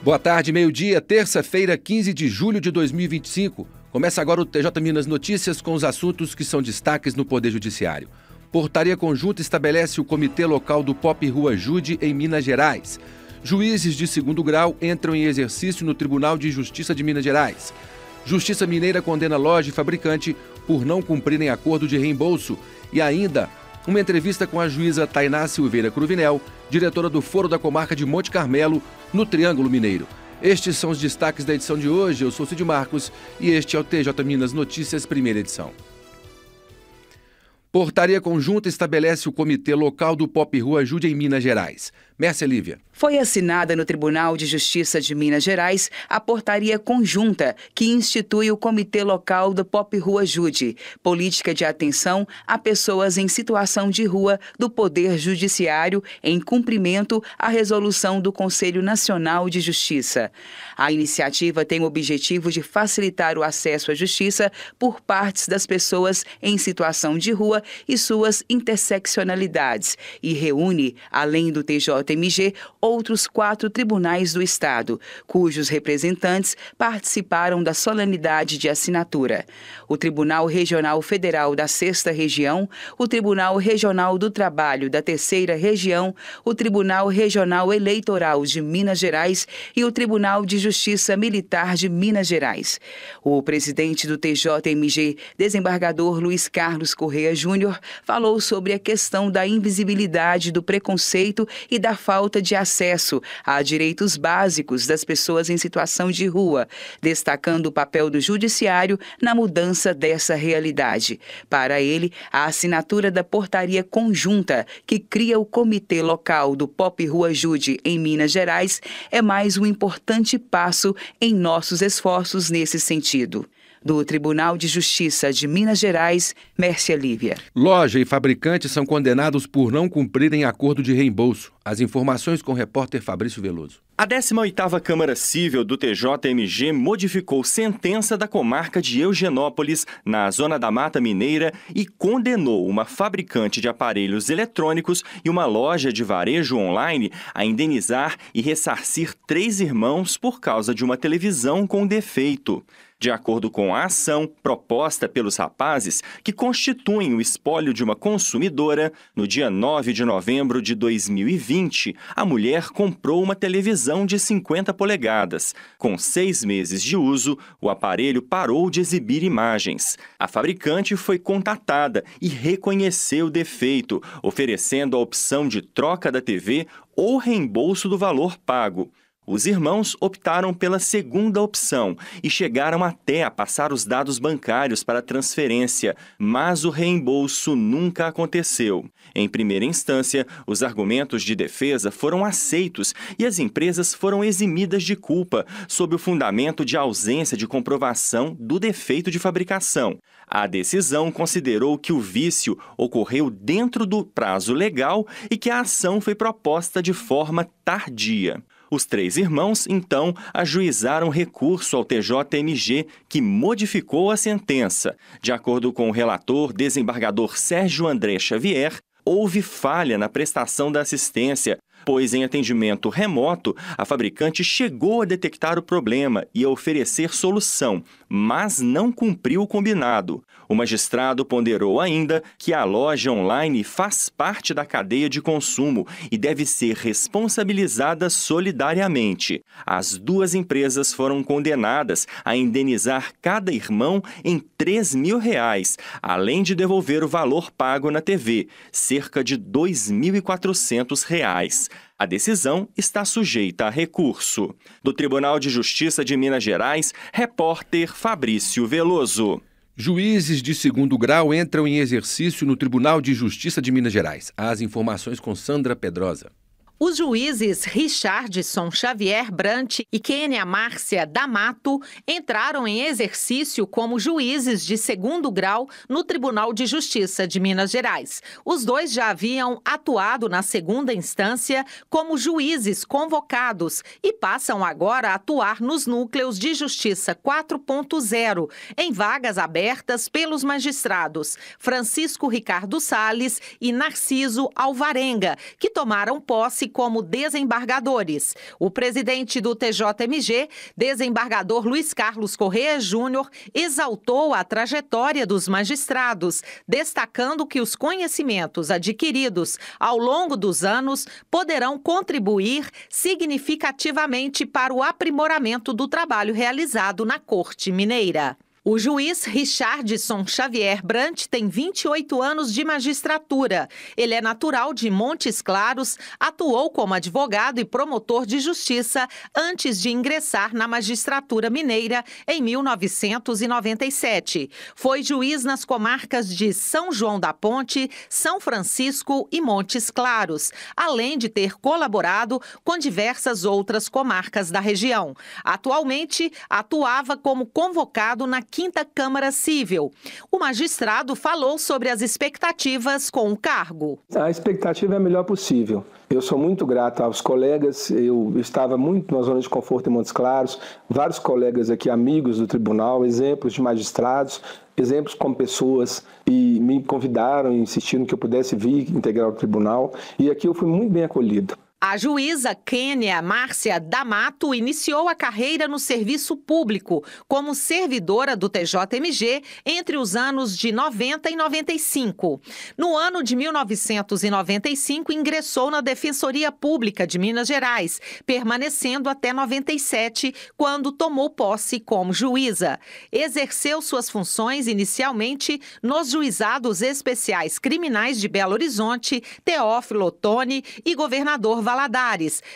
Boa tarde, meio-dia, terça-feira, 15 de julho de 2025. Começa agora o TJ Minas Notícias com os assuntos que são destaques no Poder Judiciário. Portaria conjunta estabelece o Comitê Local do Pop Rua Jude em Minas Gerais. Juízes de segundo grau entram em exercício no Tribunal de Justiça de Minas Gerais. Justiça Mineira condena loja e fabricante por não cumprirem acordo de reembolso. E ainda, uma entrevista com a juíza Tainá Silveira Cruvinel, diretora do Foro da Comarca de Monte Carmelo, no Triângulo Mineiro. Estes são os destaques da edição de hoje. Eu sou Cid Marcos e este é o TJ Minas Notícias, primeira edição. Portaria conjunta estabelece o Comitê Local do Pop Rua Jude em Minas Gerais. Mércia Lívia. Foi assinada no Tribunal de Justiça de Minas Gerais a portaria conjunta que institui o Comitê Local do Pop Rua Jude, política de atenção a pessoas em situação de rua do Poder Judiciário em cumprimento à resolução do Conselho Nacional de Justiça. A iniciativa tem o objetivo de facilitar o acesso à justiça por partes das pessoas em situação de rua e suas interseccionalidades e reúne, além do TJMG, outros 4 tribunais do Estado, cujos representantes participaram da solenidade de assinatura. O Tribunal Regional Federal da 6ª Região, o Tribunal Regional do Trabalho da 3ª Região, o Tribunal Regional Eleitoral de Minas Gerais e o Tribunal de Justiça Militar de Minas Gerais. O presidente do TJMG, desembargador Luiz Carlos Correia Júnior, falou sobre a questão da invisibilidade do preconceito e da falta de acesso a direitos básicos das pessoas em situação de rua, destacando o papel do judiciário na mudança dessa realidade. Para ele, a assinatura da portaria conjunta que cria o Comitê Local do Pop Rua Jude em Minas Gerais é mais um importante passo em nossos esforços nesse sentido. Do Tribunal de Justiça de Minas Gerais, Mércia Lívia. Loja e fabricante são condenados por não cumprirem acordo de reembolso. As informações com o repórter Fabrício Veloso. A 18ª Câmara Cível do TJMG modificou sentença da comarca de Eugenópolis, na Zona da Mata Mineira, e condenou uma fabricante de aparelhos eletrônicos e uma loja de varejo online a indenizar e ressarcir 3 irmãos por causa de uma televisão com defeito. De acordo com a ação proposta pelos rapazes, que constituem o espólio de uma consumidora, no dia 9 de novembro de 2020, a mulher comprou uma televisão de 50 polegadas. Com 6 meses de uso, o aparelho parou de exibir imagens. A fabricante foi contatada e reconheceu o defeito, oferecendo a opção de troca da TV ou reembolso do valor pago. Os irmãos optaram pela segunda opção e chegaram até a passar os dados bancários para transferência, mas o reembolso nunca aconteceu. Em primeira instância, os argumentos de defesa foram aceitos e as empresas foram eximidas de culpa, sob o fundamento de ausência de comprovação do defeito de fabricação. A decisão considerou que o vício ocorreu dentro do prazo legal e que a ação foi proposta de forma tardia. Os 3 irmãos, então, ajuizaram recurso ao TJMG, que modificou a sentença. De acordo com o relator, desembargador Sérgio André Xavier, houve falha na prestação da assistência, pois em atendimento remoto, a fabricante chegou a detectar o problema e a oferecer solução, mas não cumpriu o combinado. O magistrado ponderou ainda que a loja online faz parte da cadeia de consumo e deve ser responsabilizada solidariamente. As 2 empresas foram condenadas a indenizar cada irmão em R$3.000, além de devolver o valor pago na TV, cerca de R$2.400. A decisão está sujeita a recurso. Do Tribunal de Justiça de Minas Gerais, repórter Fabrício Veloso. Juízes de segundo grau entram em exercício no Tribunal de Justiça de Minas Gerais. As informações com Sandra Pedrosa. Os juízes Richardson Xavier Brant e Kênia Márcia D'Amato entraram em exercício como juízes de segundo grau no Tribunal de Justiça de Minas Gerais. Os 2 já haviam atuado na segunda instância como juízes convocados e passam agora a atuar nos núcleos de Justiça 4.0, em vagas abertas pelos magistrados Francisco Ricardo Salles e Narciso Alvarenga, que tomaram posse posse como desembargadores. O presidente do TJMG, desembargador Luiz Carlos Correia Júnior, exaltou a trajetória dos magistrados, destacando que os conhecimentos adquiridos ao longo dos anos poderão contribuir significativamente para o aprimoramento do trabalho realizado na Corte Mineira. O juiz Richardson Xavier Brant tem 28 anos de magistratura. Ele é natural de Montes Claros, atuou como advogado e promotor de justiça antes de ingressar na magistratura mineira em 1997. Foi juiz nas comarcas de São João da Ponte, São Francisco e Montes Claros, além de ter colaborado com diversas outras comarcas da região. Atualmente, atuava como convocado na 5ª Câmara Civil. O magistrado falou sobre as expectativas com o cargo. A expectativa é a melhor possível. Eu sou muito grato aos colegas, eu estava muito na zona de conforto em Montes Claros, vários colegas aqui, amigos do tribunal, exemplos de magistrados, exemplos como pessoas, e me convidaram e insistiram que eu pudesse vir integrar o tribunal, e aqui eu fui muito bem acolhido. A juíza Kênia Márcia D'Amato iniciou a carreira no serviço público como servidora do TJMG entre os anos de 90 e 95. No ano de 1995, ingressou na Defensoria Pública de Minas Gerais, permanecendo até 97, quando tomou posse como juíza. Exerceu suas funções inicialmente nos Juizados Especiais Criminais de Belo Horizonte, Teófilo Otoni e Governador Valadares.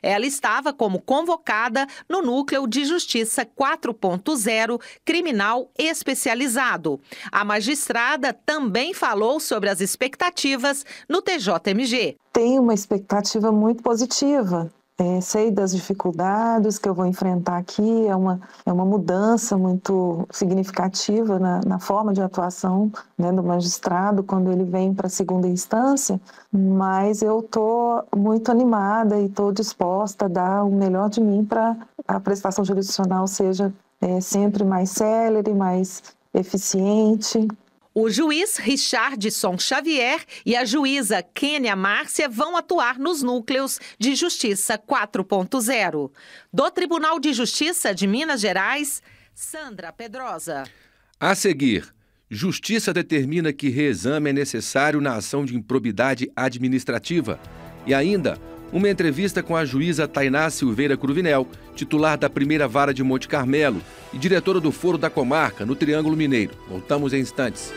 Ela estava como convocada no Núcleo de Justiça 4.0 Criminal Especializado. A magistrada também falou sobre as expectativas no TJMG. Tenho uma expectativa muito positiva. Sei das dificuldades que eu vou enfrentar aqui, é uma mudança muito significativa na forma de atuação, né, do magistrado quando ele vem para a 2ª instância, mas eu estou muito animada e estou disposta a dar o melhor de mim para a prestação jurisdicional seja sempre mais célere, mais eficiente. O juiz Richardson Xavier e a juíza Kênia Márcia vão atuar nos núcleos de Justiça 4.0. Do Tribunal de Justiça de Minas Gerais, Sandra Pedrosa. A seguir, Justiça determina que reexame é necessário na ação de improbidade administrativa. E ainda, uma entrevista com a juíza Tainá Silveira Cruvinel, titular da 1ª Vara de Monte Carmelo e diretora do Foro da Comarca, no Triângulo Mineiro. Voltamos em instantes.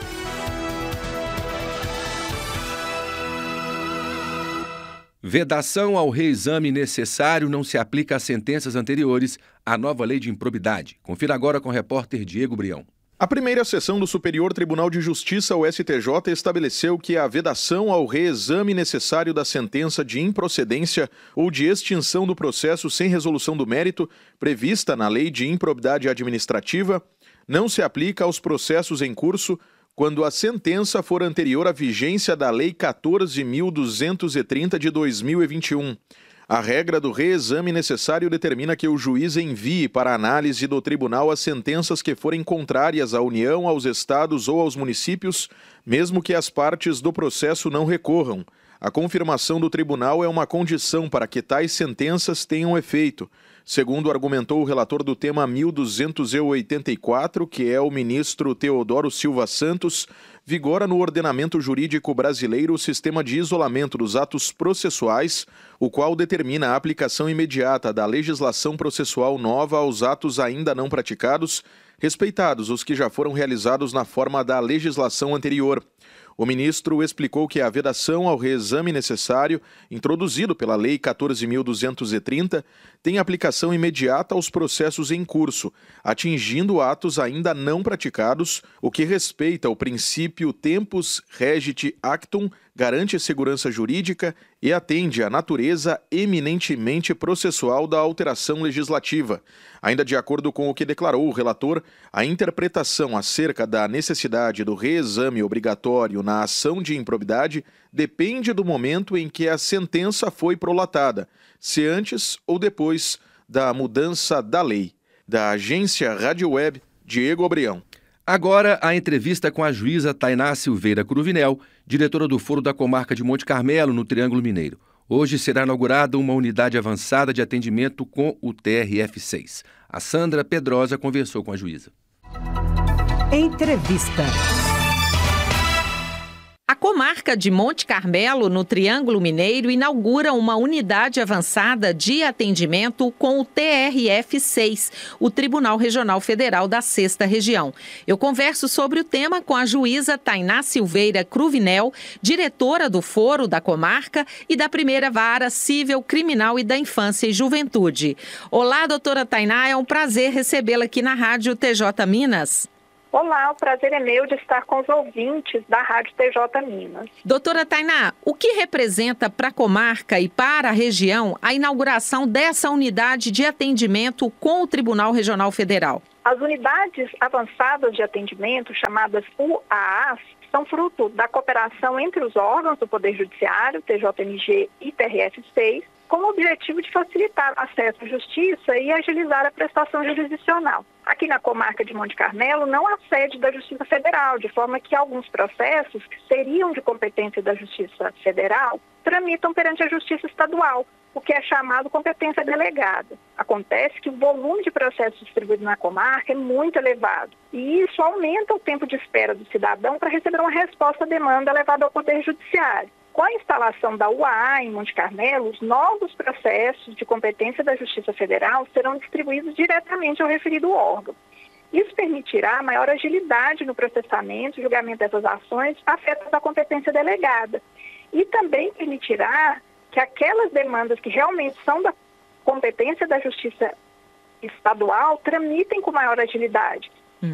Vedação ao reexame necessário não se aplica às sentenças anteriores à nova lei de improbidade. Confira agora com o repórter Diego Brião. A primeira sessão do Superior Tribunal de Justiça, o STJ, estabeleceu que a vedação ao reexame necessário da sentença de improcedência ou de extinção do processo sem resolução do mérito, prevista na Lei de Improbidade Administrativa, não se aplica aos processos em curso quando a sentença for anterior à vigência da Lei 14.230 de 2021. A regra do reexame necessário determina que o juiz envie para análise do tribunal as sentenças que forem contrárias à União, aos estados ou aos municípios, mesmo que as partes do processo não recorram. A confirmação do tribunal é uma condição para que tais sentenças tenham efeito, segundo argumentou o relator do tema 1284, que é o ministro Teodoro Silva Santos. Vigora no ordenamento jurídico brasileiro o sistema de isolamento dos atos processuais, o qual determina a aplicação imediata da legislação processual nova aos atos ainda não praticados, respeitados os que já foram realizados na forma da legislação anterior. O ministro explicou que a vedação ao reexame necessário, introduzido pela Lei 14.230, tem aplicação imediata aos processos em curso, atingindo atos ainda não praticados, o que respeita o princípio tempus regit actum, garante segurança jurídica e atende à natureza eminentemente processual da alteração legislativa. Ainda de acordo com o que declarou o relator, a interpretação acerca da necessidade do reexame obrigatório na ação de improbidade depende do momento em que a sentença foi prolatada, se antes ou depois da mudança da lei. Da agência Rádio Web, Diego Brião. Agora, a entrevista com a juíza Tainá Silveira Cruvinel, diretora do Foro da Comarca de Monte Carmelo, no Triângulo Mineiro. Hoje será inaugurada uma unidade avançada de atendimento com o TRF6. A Sandra Pedrosa conversou com a juíza. Entrevista. A comarca de Monte Carmelo, no Triângulo Mineiro, inaugura uma unidade avançada de atendimento com o TRF6, o Tribunal Regional Federal da 6ª Região. Eu converso sobre o tema com a juíza Tainá Silveira Cruvinel, diretora do Foro da comarca e da Primeira Vara Civil Criminal e da Infância e Juventude. Olá, doutora Tainá, é um prazer recebê-la aqui na Rádio TJ Minas. Olá, o prazer é meu de estar com os ouvintes da Rádio TJ Minas. Doutora Tainá, o que representa para a comarca e para a região a inauguração dessa unidade de atendimento com o Tribunal Regional Federal? As unidades avançadas de atendimento, chamadas UAAs, são fruto da cooperação entre os órgãos do Poder Judiciário, TJMG e TRF6, com o objetivo de facilitar o acesso à justiça e agilizar a prestação jurisdicional. Aqui na comarca de Monte Carmelo não há sede da Justiça Federal, de forma que alguns processos que seriam de competência da Justiça Federal tramitam perante a Justiça Estadual, o que é chamado competência delegada. Acontece que o volume de processos distribuídos na comarca é muito elevado e isso aumenta o tempo de espera do cidadão para receber uma resposta à demanda levada ao Poder Judiciário. Com a instalação da UAA em Monte Carmelo, os novos processos de competência da Justiça Federal serão distribuídos diretamente ao referido órgão. Isso permitirá maior agilidade no processamento e julgamento dessas ações afetas à competência delegada. E também permitirá que aquelas demandas que realmente são da competência da Justiça Estadual tramitem com maior agilidade.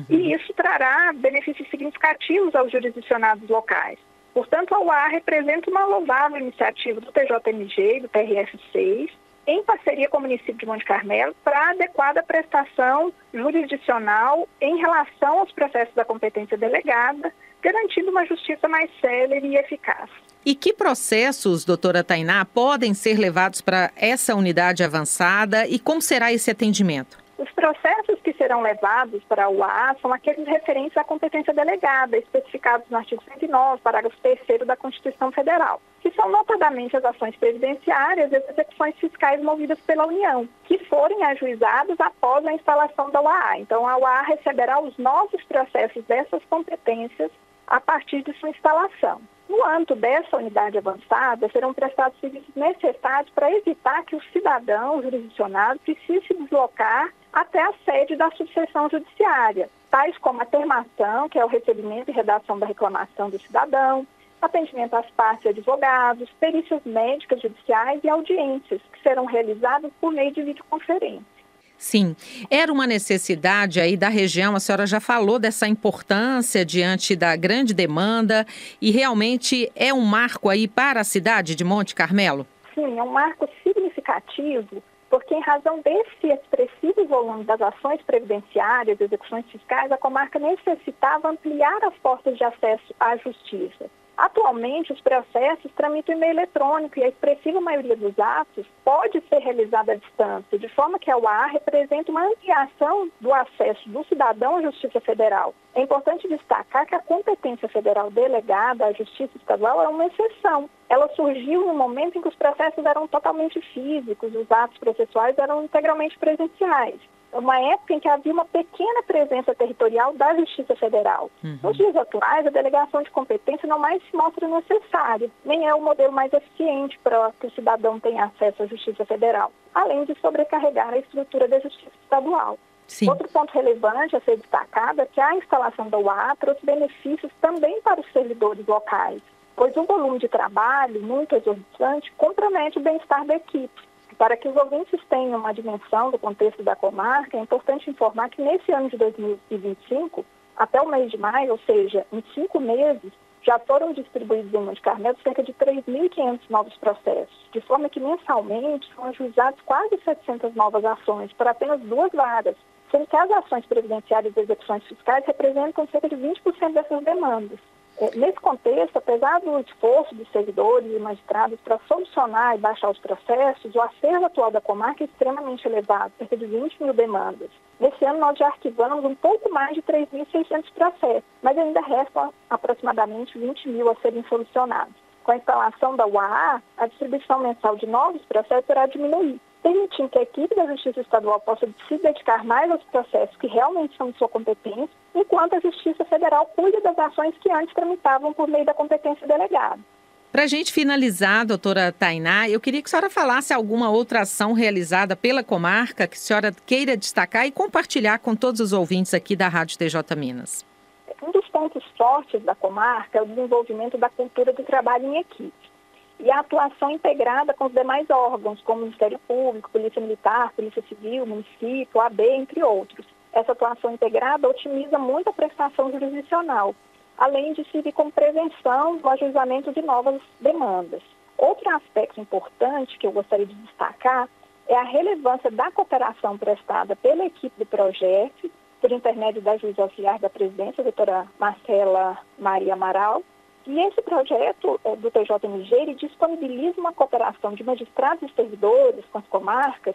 E isso trará benefícios significativos aos jurisdicionados locais. Portanto, a UAA representa uma louvável iniciativa do TJMG e do TRF6, em parceria com o município de Monte Carmelo, para a adequada prestação jurisdicional em relação aos processos da competência delegada, garantindo uma justiça mais célere e eficaz. E que processos, doutora Tainá, podem ser levados para essa unidade avançada e como será esse atendimento? Os processos que serão levados para a UAA são aqueles referentes à competência delegada, especificados no artigo 109, parágrafo 3º da Constituição Federal, que são notadamente as ações previdenciárias e as execuções fiscais movidas pela União, que forem ajuizados após a instalação da UAA. Então, a UAA receberá os novos processos dessas competências a partir de sua instalação. No âmbito dessa unidade avançada, serão prestados serviços necessários para evitar que o cidadão, o jurisdicionado, precise se deslocar até a sede da subseção judiciária, tais como a termação, que é o recebimento e redação da reclamação do cidadão, atendimento às partes e advogados, perícias médicas judiciais e audiências, que serão realizadas por meio de videoconferência. Sim, era uma necessidade aí da região, a senhora já falou dessa importância diante da grande demanda e realmente é um marco aí para a cidade de Monte Carmelo? Sim, é um marco significativo, porque em razão desse expressivo volume das ações previdenciárias e execuções fiscais, a comarca necessitava ampliar as portas de acesso à justiça. Atualmente, os processos tramitam em meio eletrônico e a expressiva maioria dos atos pode ser realizada à distância, de forma que a UAA representa uma ampliação do acesso do cidadão à Justiça Federal. É importante destacar que a competência federal delegada à Justiça Estadual é uma exceção. Ela surgiu no momento em que os processos eram totalmente físicos, os atos processuais eram integralmente presenciais. Uma época em que havia uma pequena presença territorial da Justiça Federal. Nos dias atuais, a delegação de competência não mais se mostra necessária, nem é o modelo mais eficiente para que o cidadão tenha acesso à Justiça Federal, além de sobrecarregar a estrutura da Justiça Estadual. Sim. Outro ponto relevante a ser destacado é que a instalação da UAA trouxe benefícios também para os servidores locais, pois o volume de trabalho, muito exorbitante, compromete o bem-estar da equipe. Para que os ouvintes tenham uma dimensão do contexto da comarca, é importante informar que nesse ano de 2025, até o mês de maio, ou seja, em 5 meses, já foram distribuídos em Monte Carmelo cerca de 3.500 novos processos, de forma que mensalmente são ajuizados quase 700 novas ações para apenas 2 varas, sendo que as ações previdenciárias e execuções fiscais representam cerca de 20% dessas demandas. Nesse contexto, apesar do esforço dos servidores e magistrados para solucionar e baixar os processos, o acervo atual da comarca é extremamente elevado, cerca de 20 mil demandas. Nesse ano, nós já arquivamos um pouco mais de 3.600 processos, mas ainda restam aproximadamente 20 mil a serem solucionados. Com a instalação da UAA, a distribuição mensal de novos processos irá diminuir, permitindo que a equipe da Justiça Estadual possa se dedicar mais aos processos que realmente são de sua competência, enquanto a Justiça Federal cuida das ações que antes tramitavam por meio da competência delegada. Para a gente finalizar, doutora Tainá, eu queria que a senhora falasse alguma outra ação realizada pela comarca que a senhora queira destacar e compartilhar com todos os ouvintes aqui da Rádio TJ Minas. Um dos pontos fortes da comarca é o desenvolvimento da cultura do trabalho em equipe e a atuação integrada com os demais órgãos, como o Ministério Público, Polícia Militar, Polícia Civil, Município, AB, entre outros. Essa atuação integrada otimiza muito a prestação jurisdicional, além de servir como prevenção no ajuizamento de novas demandas. Outro aspecto importante que eu gostaria de destacar é a relevância da cooperação prestada pela equipe do projeto, por intermédio da juíza auxiliar da presidência, a doutora Marcela Maria Amaral. E esse projeto do TJMG, ele disponibiliza uma cooperação de magistrados e servidores com as comarcas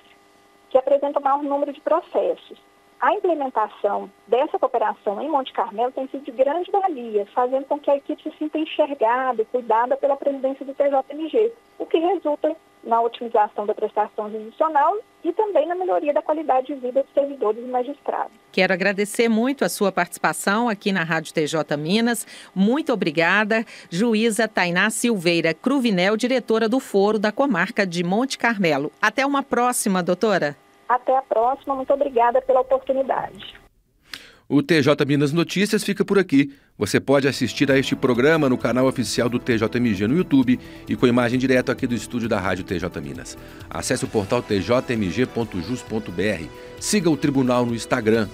que apresentam maior número de processos. A implementação dessa cooperação em Monte Carmelo tem sido de grande valia, fazendo com que a equipe se sinta enxergada e cuidada pela presidência do TJMG, o que resulta na otimização da prestação jurisdicional e também na melhoria da qualidade de vida dos servidores e magistrados. Quero agradecer muito a sua participação aqui na Rádio TJ Minas. Muito obrigada, juíza Tainá Silveira Cruvinel, diretora do Foro da Comarca de Monte Carmelo. Até uma próxima, doutora. Até a próxima, muito obrigada pela oportunidade. O TJ Minas Notícias fica por aqui. Você pode assistir a este programa no canal oficial do TJMG no YouTube e com imagem direto aqui do estúdio da Rádio TJ Minas. Acesse o portal tjmg.jus.br. Siga o tribunal no Instagram,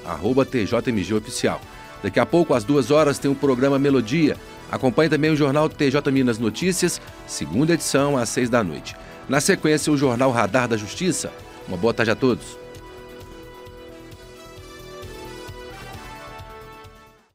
@TJMGOficial. Daqui a pouco, às 2h, tem o programa Melodia. Acompanhe também o jornal TJ Minas Notícias, segunda edição, às 6 da noite. Na sequência, o jornal Radar da Justiça. Uma boa tarde a todos.